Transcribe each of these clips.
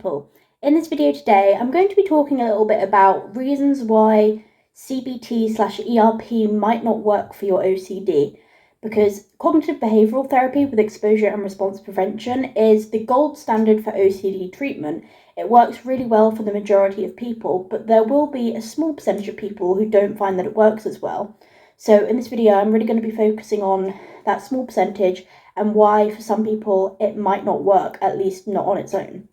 people. In this video today, I'm going to be talking a little bit about reasons why CBT/ERP might not work for your OCD, because cognitive behavioural therapy with exposure and response prevention is the gold standard for OCD treatment. It works really well for the majority of people, but there will be a small percentage of people who don't find that it works as well. So in this video, I'm really going to be focusing on that small percentage and why for some people it might not work, at least not on its own.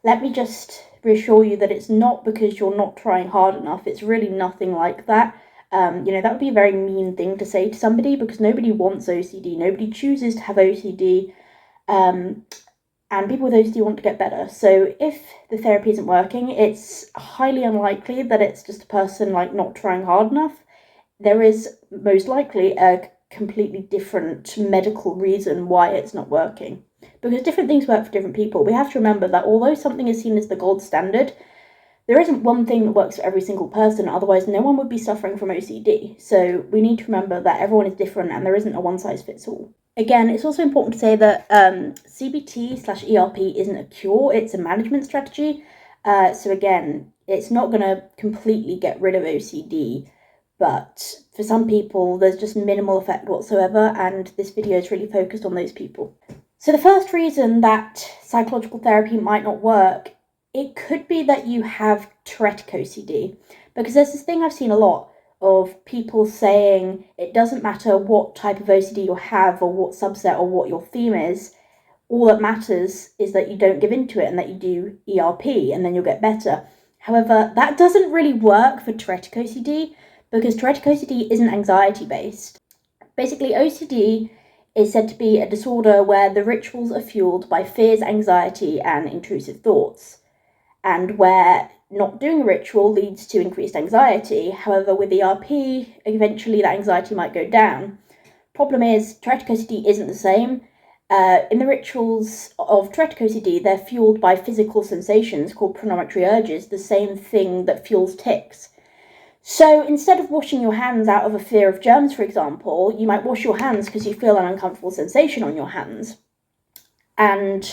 Let me just reassure you that it's not because you're not trying hard enough. It's really nothing like that. That would be a very mean thing to say to somebody, because nobody wants OCD. Nobody chooses to have OCD, and people with OCD want to get better. So if the therapy isn't working, it's highly unlikely that it's just a person not trying hard enough. There is most likely a completely different medical reason why it's not working. Because different things work for different people. We have to remember that although something is seen as the gold standard, there isn't one thing that works for every single person, otherwise no one would be suffering from OCD. So we need to remember that everyone is different and there isn't a one-size-fits-all. Again, it's also important to say that CBT/ERP isn't a cure, it's a management strategy. So again, it's not going to completely get rid of OCD, but for some people there's just minimal effect whatsoever, and this video is really focused on those people. So the first reason that psychological therapy might not work, it could be that you have Tourettic OCD, because there's this thing I've seen a lot of people saying it doesn't matter what type of OCD you have or what subset or what your theme is, all that matters is that you don't give into it and that you do ERP and then you'll get better. However, that doesn't really work for Tourettic OCD, because Tourettic OCD isn't anxiety based. Basically, OCD is said to be a disorder where the rituals are fueled by fears, anxiety, and intrusive thoughts, and where not doing a ritual leads to increased anxiety. However, with ERP, eventually that anxiety might go down. Problem is, Tourettic OCD isn't the same. In the rituals of Tourettic OCD, they're fueled by physical sensations called premonitory urges, the same thing that fuels tics. So instead of washing your hands out of a fear of germs, for example, you might wash your hands because you feel an uncomfortable sensation on your hands. And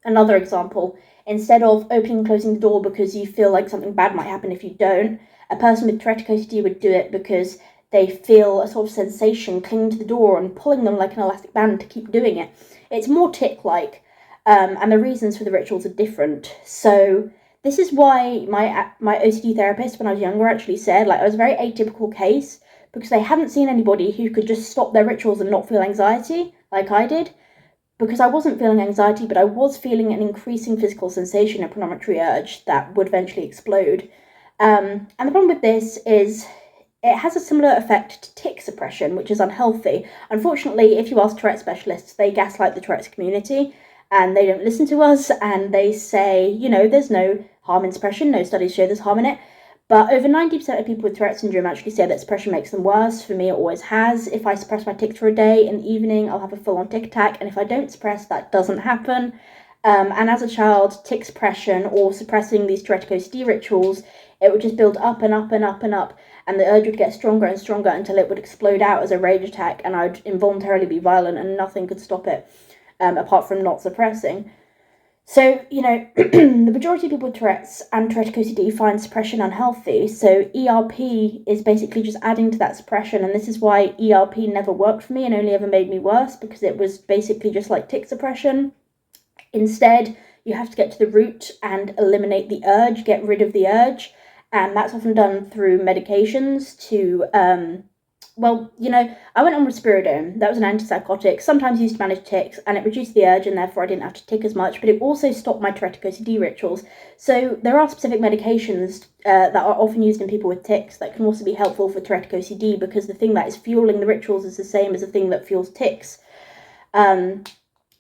another example, instead of opening and closing the door because you feel like something bad might happen if you don't, a person with Tourettic OCD would do it because they feel a sort of sensation clinging to the door and pulling them like an elastic band to keep doing it. It's more tic-like, and the reasons for the rituals are different. So this is why my OCD therapist, when I was younger, actually said I was a very atypical case, because they hadn't seen anybody who could just stop their rituals and not feel anxiety like I did. Because I wasn't feeling anxiety, but I was feeling an increasing physical sensation, a premonitory urge that would eventually explode. And the problem with this is it has a similar effect to tic suppression, which is unhealthy. Unfortunately, if you ask Tourette specialists, they gaslight the Tourette's community, and they don't listen to us, and they say, there's no harm in suppression, no studies show there's harm in it. But over 90% of people with Tourette syndrome actually say that suppression makes them worse. For me, it always has. If I suppress my tics for a day, in the evening, I'll have a full-on tic attack. And if I don't suppress, that doesn't happen. And as a child, tic suppression or suppressing these Tourettic OCD rituals, it would just build up and up and up and up. And the urge would get stronger and stronger until it would explode out as a rage attack. And I'd involuntarily be violent and nothing could stop it, apart from not suppressing. So, the majority of people with Tourette's and Tourettic OCD find suppression unhealthy. So ERP is basically just adding to that suppression. And this is why ERP never worked for me and only ever made me worse, because it was basically just like tic suppression. Instead, you have to get to the root and eliminate the urge, get rid of the urge. And that's often done through medications to I went on risperidone. That was an antipsychotic, sometimes used to manage tics, and it reduced the urge, and therefore I didn't have to tic as much, but it also stopped my Tourettic OCD rituals. So there are specific medications that are often used in people with tics that can also be helpful for Tourettic OCD, because the thing that is fueling the rituals is the same as the thing that fuels tics. And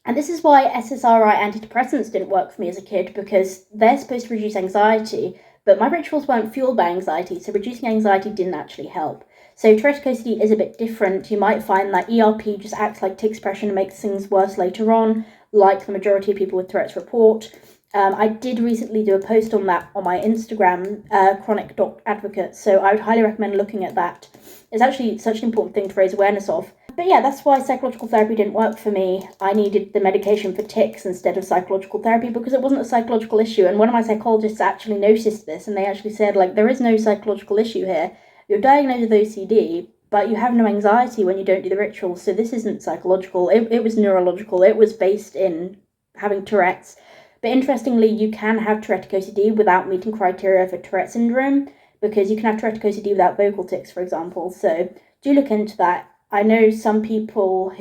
this is why SSRI antidepressants didn't work for me as a kid, because they're supposed to reduce anxiety, but my rituals weren't fueled by anxiety, so reducing anxiety didn't actually help. So Tourettic OCD is a bit different. You might find that ERP just acts like tic suppression and makes things worse later on, like the majority of people with Tourette's report. I did recently do a post on that on my Instagram, Chronic Doc Advocate, so I would highly recommend looking at that. It's actually such an important thing to raise awareness of. But yeah, that's why psychological therapy didn't work for me. I needed the medication for tics instead of psychological therapy because it wasn't a psychological issue. And one of my psychologists actually noticed this, and they actually said, like, there is no psychological issue here. You're diagnosed with OCD, but you have no anxiety when you don't do the rituals, so this isn't psychological. It was neurological. It was based in having Tourette's. But interestingly, you can have Tourettic OCD without meeting criteria for Tourette syndrome, because you can have Tourettic OCD without vocal tics, for example. So do look into that. I know some people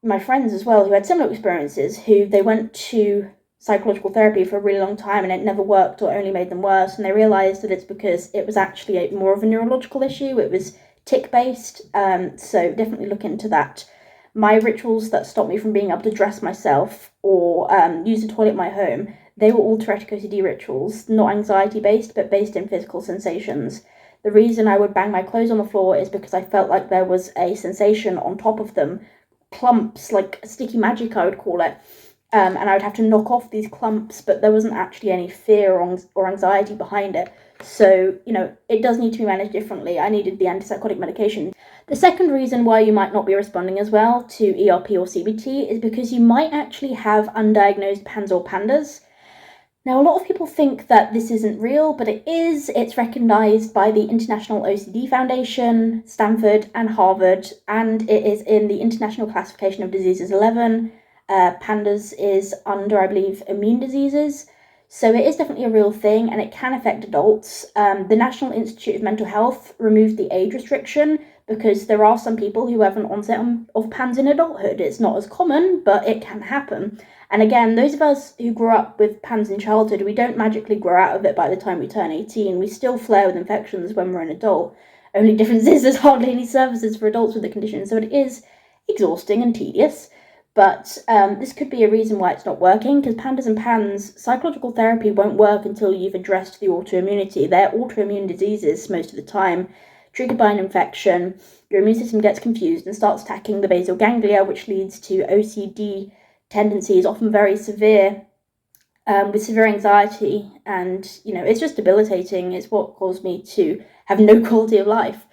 my friends as well, who had similar experiences, who they went to psychological therapy for a really long time and it never worked or only made them worse, and they realised that it's because it was actually more of a neurological issue. It was tic-based, so definitely look into that. My rituals that stopped me from being able to dress myself or use the toilet in my home, they were all Tourettic OCD rituals, not anxiety-based, but based in physical sensations. The reason I would bang my clothes on the floor is because I felt like there was a sensation on top of them, clumps, like sticky magic I would call it, and I would have to knock off these clumps, but there wasn't actually any fear or anxiety behind it. So, it does need to be managed differently. I needed the antipsychotic medication. The second reason why you might not be responding as well to ERP or CBT is because you might actually have undiagnosed PANDAS or PANDAS. Now, a lot of people think that this isn't real, but it is. It's recognised by the International OCD Foundation, Stanford and Harvard, and it is in the International Classification of Diseases 11. PANDAS is under, I believe, immune diseases. So it is definitely a real thing, and it can affect adults. The National Institute of Mental Health removed the age restriction because there are some people who have an onset of PANDAS in adulthood. It's not as common, but it can happen. And again, those of us who grew up with PANDAS in childhood, we don't magically grow out of it by the time we turn 18. We still flare with infections when we're an adult. Only difference is there's hardly any services for adults with the condition, so it is exhausting and tedious. But this could be a reason why it's not working, because PANDAS and PANS, psychological therapy won't work until you've addressed the autoimmunity. They're autoimmune diseases most of the time, triggered by an infection. Your immune system gets confused and starts attacking the basal ganglia, which leads to OCD tendencies, often very severe, with severe anxiety. And, it's just debilitating. It's what caused me to have no quality of life.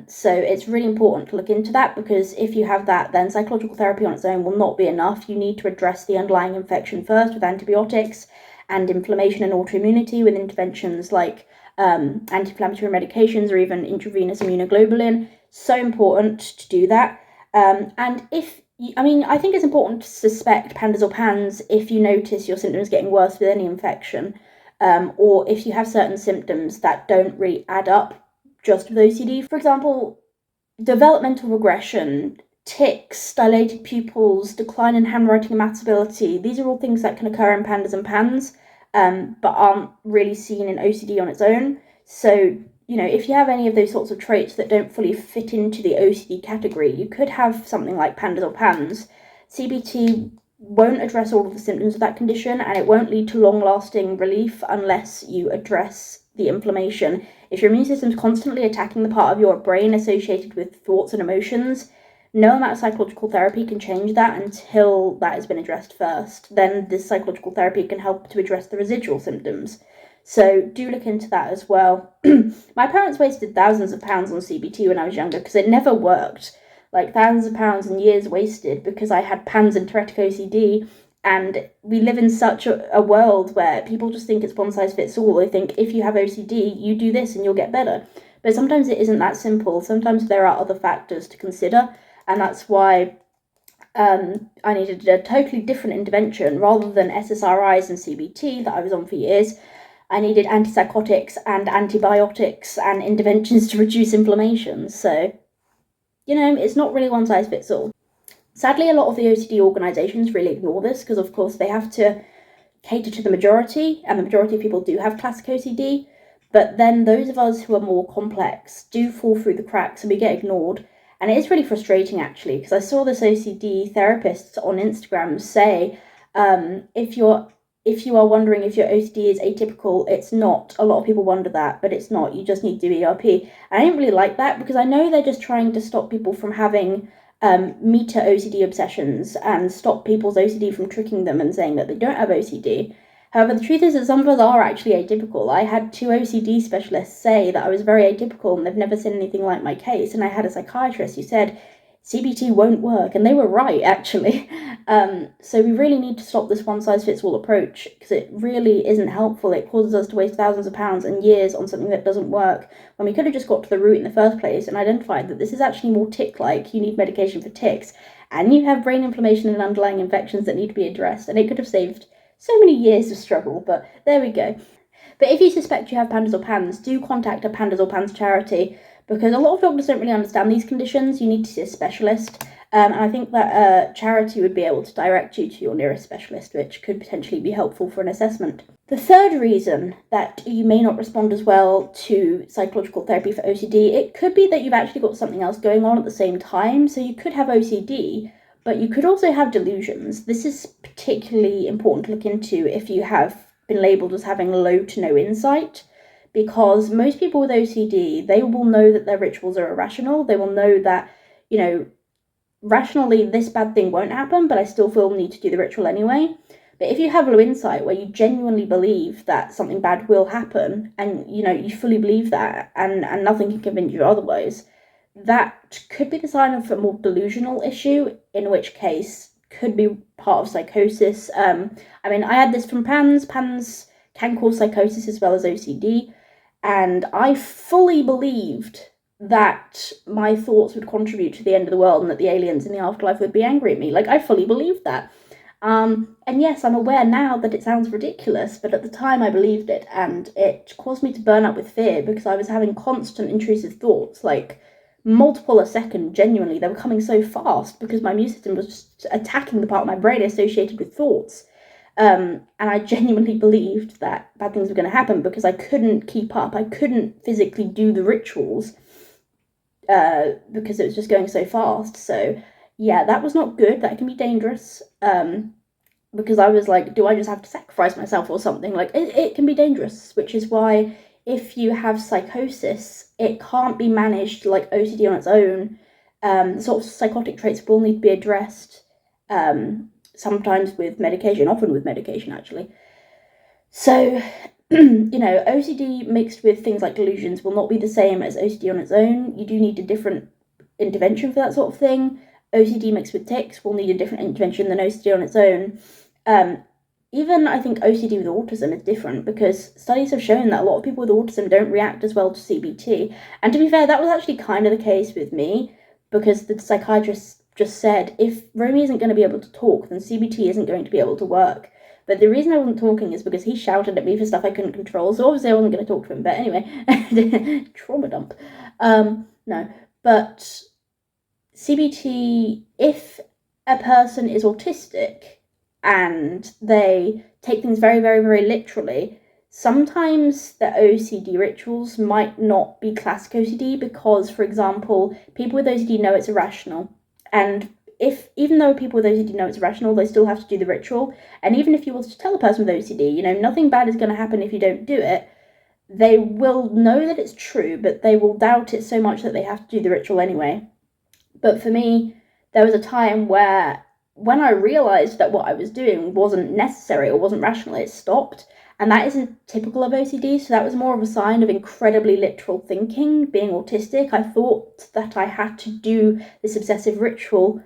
So it's really important to look into that, because if you have that, then psychological therapy on its own will not be enough. You need to address the underlying infection first with antibiotics and inflammation and autoimmunity with interventions like anti-inflammatory medications or even intravenous immunoglobulin. So important to do that. And I think it's important to suspect PANDAS or PANS if you notice your symptoms getting worse with any infection, or if you have certain symptoms that don't really add up just with OCD. For example, developmental regression, tics, dilated pupils, decline in handwriting and maths ability. These are all things that can occur in PANDAS and PANS, but aren't really seen in OCD on its own. So, if you have any of those sorts of traits that don't fully fit into the OCD category, you could have something like PANDAS or PANS. CBT won't address all of the symptoms of that condition, and it won't lead to long-lasting relief unless you address the inflammation. If your immune system's constantly attacking the part of your brain associated with thoughts and emotions, no amount of psychological therapy can change that until that has been addressed first. Then this psychological therapy can help to address the residual symptoms. So do look into that as well. My parents wasted thousands of pounds on CBT when I was younger because it never worked. Like thousands of pounds and years wasted because I had PANS and Tourettic OCD. And we live in such a world where people just think it's one size fits all. They think if you have OCD, you do this and you'll get better. But sometimes it isn't that simple. Sometimes there are other factors to consider. And that's why I needed a totally different intervention. Rather than SSRIs and CBT that I was on for years, I needed antipsychotics and antibiotics and interventions to reduce inflammation. So, it's not really one size fits all. Sadly, a lot of the OCD organisations really ignore this because, of course, they have to cater to the majority, and the majority of people do have classic OCD, but then those of us who are more complex do fall through the cracks and we get ignored. And it is really frustrating, actually, because I saw this OCD therapist on Instagram say, if you are wondering if your OCD is atypical, it's not. A lot of people wonder that, but it's not. You just need to do ERP. And I didn't really like that because I know they're just trying to stop people from having meter OCD obsessions and stop people's OCD from tricking them and saying that they don't have OCD. However, the truth is that some of us are actually atypical. I had 2 OCD specialists say that I was very atypical and they've never seen anything like my case. And I had a psychiatrist who said, CBT won't work, and they were right, actually. So we really need to stop this one-size-fits-all approach, because it really isn't helpful. It causes us to waste thousands of pounds and years on something that doesn't work, when we could have just got to the root in the first place and identified that this is actually more tic-like. You need medication for tics, and you have brain inflammation and underlying infections that need to be addressed, and it could have saved so many years of struggle, but there we go. But if you suspect you have PANDAS or PANS, do contact a PANDAS or PANS charity, because a lot of doctors don't really understand these conditions. You need to see a specialist, and I think that a charity would be able to direct you to your nearest specialist, which could potentially be helpful for an assessment. The third reason that you may not respond as well to psychological therapy for OCD, it could be that you've actually got something else going on at the same time. So you could have OCD, but you could also have delusions. This is particularly important to look into if you have been labelled as having low to no insight, because most people with OCD, they will know that their rituals are irrational. They will know that, rationally this bad thing won't happen, but I still feel the need to do the ritual anyway. But if you have low insight, where you genuinely believe that something bad will happen, and you fully believe that, and nothing can convince you otherwise, that could be the sign of a more delusional issue, in which case could be part of psychosis. I had this from PANS. PANS can cause psychosis as well as OCD, and I fully believed that my thoughts would contribute to the end of the world and that the aliens in the afterlife would be angry at me. Like, I fully believed that. And yes, I'm aware now that it sounds ridiculous, but at the time I believed it, and it caused me to burn up with fear, because I was having constant intrusive thoughts, like multiple a second. Genuinely, they were coming so fast because my immune system was just attacking the part of my brain associated with thoughts. And I genuinely believed that bad things were going to happen, because I couldn't keep up. I couldn't physically do the rituals because it was just going so fast. So yeah, that was not good. That can be dangerous, because I was like, do I just have to sacrifice myself or something? Like, it can be dangerous, which is why if you have psychosis, it can't be managed like OCD on its own. Sort of psychotic traits will need to be addressed, sometimes with medication, often with medication, actually. So, OCD mixed with things like delusions will not be the same as OCD on its own. You do need a different intervention for that sort of thing. OCD mixed with tics will need a different intervention than OCD on its own. Even I think OCD with autism is different, because studies have shown that a lot of people with autism don't react as well to CBT. And to be fair, that was actually kind of the case with me, because the psychiatrist just said, if Romy isn't going to be able to talk, then CBT isn't going to be able to work. But the reason I wasn't talking is because he shouted at me for stuff I couldn't control, so obviously I wasn't going to talk to him. But anyway, trauma dump. No, but CBT, if a person is autistic and they take things very, very, very literally, sometimes the OCD rituals might not be classic OCD, because, for example, people with OCD know it's irrational. And even though people with OCD know it's irrational, they still have to do the ritual. And even if you were to tell a person with OCD, nothing bad is going to happen if you don't do it, they will know that it's true, but they will doubt it so much that they have to do the ritual anyway. But for me, there was a time where, when I realised that what I was doing wasn't necessary or wasn't rational, it stopped. And that isn't typical of OCD, so that was more of a sign of incredibly literal thinking. Being autistic, I thought that I had to do this obsessive ritual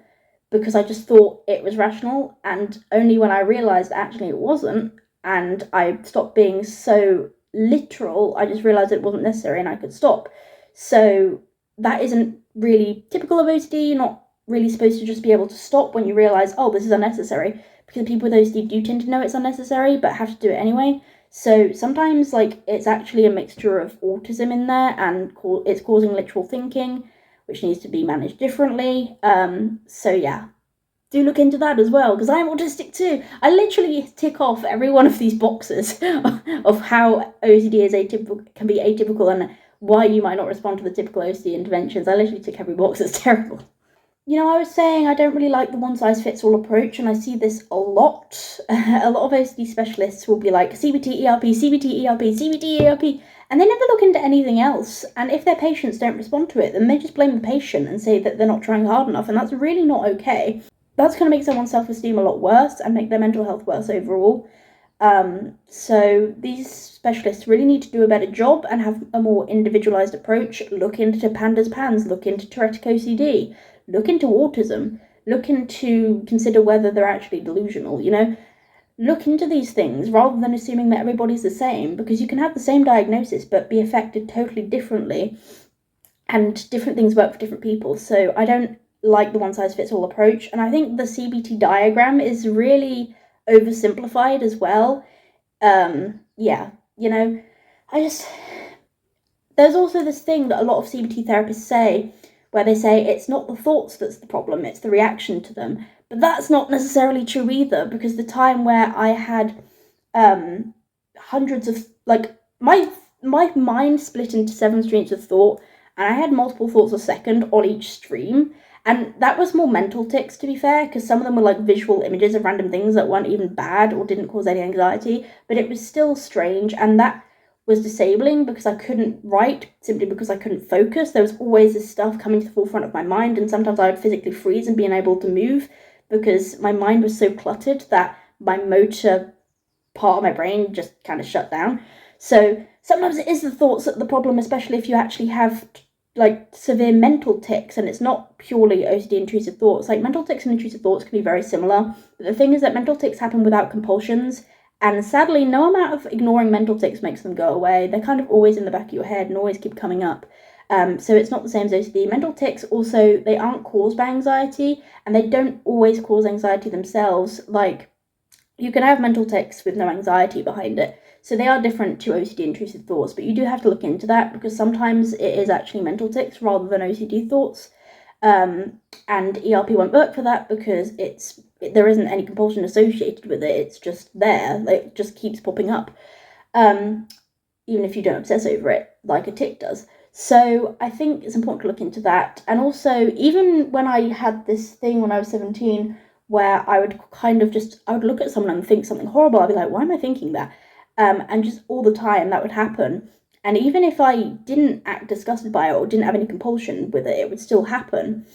because I just thought it was rational, and only when I realised actually it wasn't, and I stopped being so literal, I just realised it wasn't necessary and I could stop. So that isn't really typical of OCD. You're not really supposed to just be able to stop when you realise, oh, this is unnecessary, because people with OCD do tend to know it's unnecessary but have to do it anyway. So sometimes, it's actually a mixture of autism in there, and it's causing literal thinking, which needs to be managed differently. So yeah, do look into that as well, because I'm autistic too. I literally tick off every one of these boxes of how OCD is can be atypical, and why you might not respond to the typical OCD interventions. I literally tick every box. It's terrible. I was saying I don't really like the one-size-fits-all approach, and I see this a lot. A lot of OCD specialists will be like, CBT, ERP, CBT, ERP, CBT, ERP, and they never look into anything else. And if their patients don't respond to it, then they just blame the patient and say that they're not trying hard enough, and that's really not okay. That's going to make someone's self-esteem a lot worse and make their mental health worse overall. So these specialists really need to do a better job and have a more individualized approach. Look into PANDAS, PANS, look into Tourettic OCD, look into autism, look into consider whether they're actually delusional, look into these things rather than assuming that everybody's the same, because you can have the same diagnosis but be affected totally differently, and different things work for different people. So I don't like the one-size-fits-all approach, and I think the CBT diagram is really oversimplified as well. Yeah, there's also this thing that a lot of CBT therapists say, where they say it's not the thoughts that's the problem, it's the reaction to them. But that's not necessarily true either, because the time where I had hundreds of, my mind split into 7 streams of thought, and I had multiple thoughts a second on each stream. And that was more mental tics, to be fair, because some of them were visual images of random things that weren't even bad or didn't cause any anxiety, but it was still strange, and that was disabling because I couldn't write simply because I couldn't focus. There was always this stuff coming to the forefront of my mind, and sometimes I would physically freeze and be unable to move because my mind was so cluttered that my motor part of my brain just kind of shut down. So sometimes it is the thoughts that are the problem, especially if you actually have severe mental tics and it's not purely OCD intrusive thoughts. Mental tics and intrusive thoughts can be very similar, but the thing is that mental tics happen without compulsions, and sadly no amount of ignoring mental tics makes them go away. They're kind of always in the back of your head and always keep coming up. So it's not the same as OCD. Mental tics also, they aren't caused by anxiety, and they don't always cause anxiety themselves. You can have mental tics with no anxiety behind it. So they are different to OCD intrusive thoughts, but you do have to look into that, because sometimes it is actually mental tics rather than OCD thoughts. And ERP won't work for that because there isn't any compulsion associated with it. It's just there. It just keeps popping up, even if you don't obsess over it like a tic does. So I think it's important to look into that. And also, even when I had this thing when I was 17, where I would I would look at someone and think something horrible. I'd be like, why am I thinking that? And just all the time that would happen. And even if I didn't act disgusted by it or didn't have any compulsion with it, it would still happen.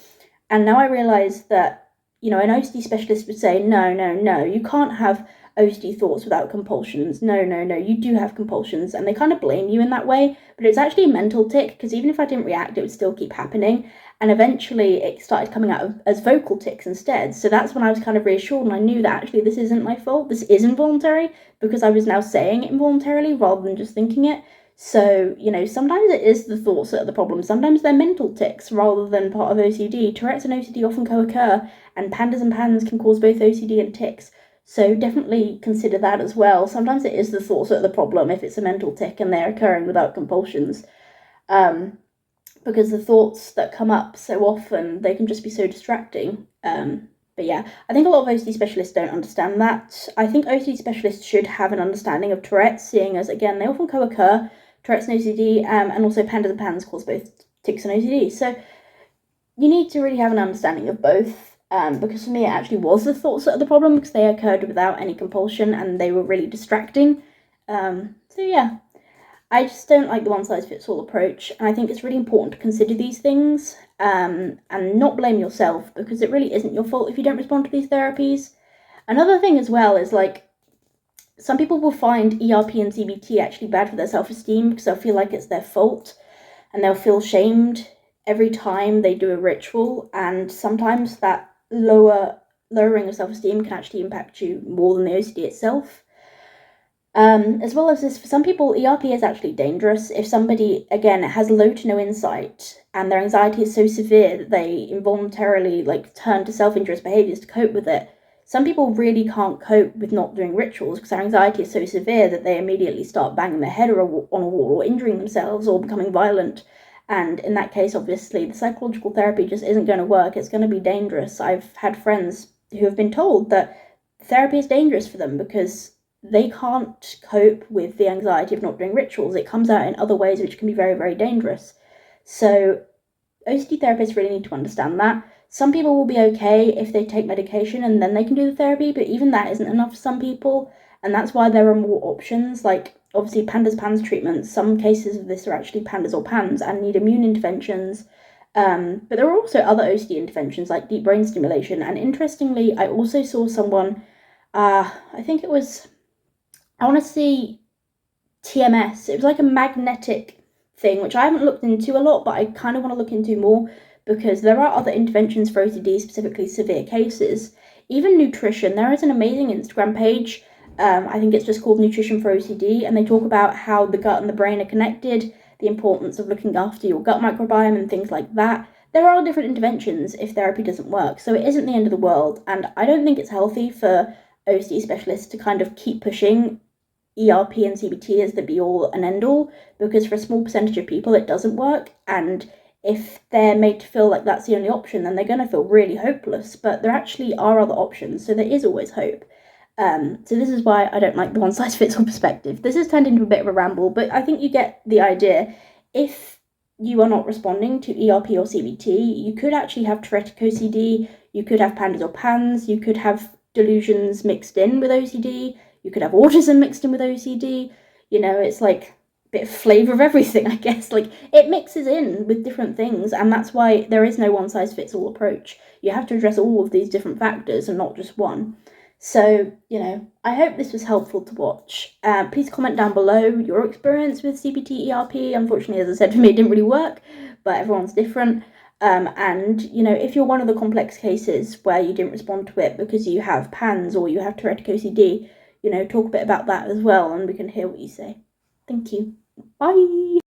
And now I realise that, an OCD specialist would say, no, you can't have OCD thoughts without compulsions. No, you do have compulsions. And they kind of blame you in that way. But it's actually a mental tic, because even if I didn't react, it would still keep happening. And eventually it started coming out as vocal tics instead. So that's when I was kind of reassured, and I knew that actually this isn't my fault. This is involuntary, because I was now saying it involuntarily rather than just thinking it. So, sometimes it is the thoughts that are the problem. Sometimes they're mental tics rather than part of OCD. Tourette's and OCD often co-occur, and PANDAS and PANS can cause both OCD and tics. So definitely consider that as well. Sometimes it is the thoughts that are the problem if it's a mental tic and they're occurring without compulsions. Because the thoughts that come up so often, they can just be so distracting. But yeah, I think a lot of OCD specialists don't understand that. I think OCD specialists should have an understanding of Tourette's, seeing as, again, they often co-occur, Tourette's and OCD, and also PANDAS and PANS cause both tics and OCD. So you need to really have an understanding of both, because for me it actually was the thoughts that are the problem, because they occurred without any compulsion and they were really distracting. So yeah. I just don't like the one-size-fits-all approach, and I think it's really important to consider these things, and not blame yourself, because it really isn't your fault if you don't respond to these therapies. Another thing as well is, some people will find ERP and CBT actually bad for their self-esteem, because they'll feel like it's their fault, and they'll feel shamed every time they do a ritual, and sometimes that lowering of self-esteem can actually impact you more than the OCD itself. As well as this, for some people, ERP is actually dangerous. If somebody, again, has low to no insight and their anxiety is so severe that they involuntarily turn to self-injurious behaviors to cope with it, some people really can't cope with not doing rituals because their anxiety is so severe that they immediately start banging their head on a wall or injuring themselves or becoming violent. And in that case, obviously, the psychological therapy just isn't going to work. It's going to be dangerous. I've had friends who have been told that therapy is dangerous for them because they can't cope with the anxiety of not doing rituals. It comes out in other ways which can be very, very dangerous. So OCD therapists really need to understand that. Some people will be okay if they take medication and then they can do the therapy, but even that isn't enough for some people, and that's why there are more options. Obviously PANDAS, PANS treatments, some cases of this are actually PANDAS or PANS and need immune interventions. But there are also other OCD interventions like deep brain stimulation. And interestingly, I also saw someone, I think it was I want to see TMS. It was like a magnetic thing, which I haven't looked into a lot, but I kind of want to look into more because there are other interventions for OCD, specifically severe cases. Even nutrition. There is an amazing Instagram page. I think it's just called Nutrition for OCD, and they talk about how the gut and the brain are connected, the importance of looking after your gut microbiome and things like that. There are different interventions if therapy doesn't work, so it isn't the end of the world, and I don't think it's healthy for OCD specialists to kind of keep pushing ERP and CBT as the be all and end all, because for a small percentage of people it doesn't work, and if they're made to feel like that's the only option, then they're going to feel really hopeless. But there actually are other options, so there is always hope. So this is why I don't like the one-size-fits-all perspective. This has turned into a bit of a ramble, but I think you get the idea. If you are not responding to ERP or CBT, you could actually have Tourettic OCD, you could have PANDAS or PANS, you could have delusions mixed in with OCD, you could have autism mixed in with OCD. You know, it's like a bit of flavour of everything, I guess. Like, it mixes in with different things, and that's why there is no one-size-fits-all approach. You have to address all of these different factors and not just one. So, you know, I hope this was helpful to watch. Please comment down below your experience with CBT ERP. Unfortunately, as I said, for me, it didn't really work, but everyone's different. And, you know, if you're one of the complex cases where you didn't respond to it because you have PANS or you have Tourettic OCD, you know, talk a bit about that as well, and we can hear what you say. Thank you. Bye.